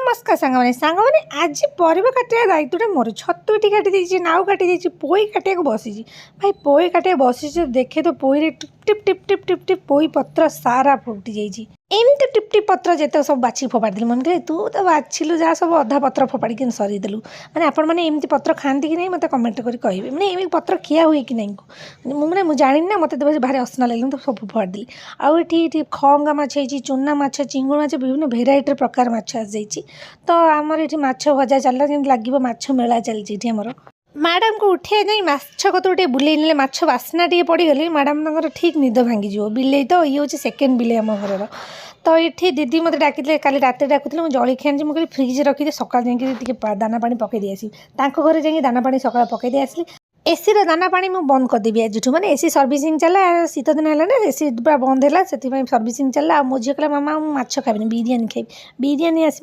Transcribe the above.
नमस्कार सांग मैंने आज परिवा काटिया दायित्व मोर छतुटी काटी नाउ काटी पोई काटिया बसी भाई पोई काटिया बसी देखे तो पोई टिप टिप टिप टिप टिप टिप पोई पत्र सारा फुटी जाइए एमती टिप टिप पत्र जिते सब बाछी फोपाड़ी मन कहे तू तो बाछिलु जहाँ सब अधा पत्र फोपाड़ी सरीदेलु मैंने आपण मैंने एमती पत्र खाती कि नहीं मत कमेंट कर कहे मैंने एमती पत्र खिया हुए कि नहीं मुझे जानी ना मत भारी असना लगे तो सब फोपाड़ी आउ ये खंगा माछ चूना माछ चिंगुड़ माछ विभिन्न भेराइटर प्रकार माछ आसी तो आमर ये माछ भजा चलला जमी लगे माछ मेला चलती आमर मैडम को उठे जाए माछ कत गोटे बुले ने माछ बास्ना टे पड़गली मैडम ठीक निद भांगी बिले तो ये हूँ सेकेंड बिले आम घर तो ये दीदी मत डाक काली रात डाकुले मुझे जलखिया मुझे फ्रिज रखी सका जाए दाना पानी पकई आसी घर जाए दाना पानी सका पकई आसली एसी दाना पानी मुझे बंद करदेवी आज मैंने एसी सर्विसिंग चला शीत दिन है ना एसी पूरा बंद है से सर्विसिंग चला मो झी कहला मामा माछ खाइबी बिरियानी खाइबी बिरियानी आस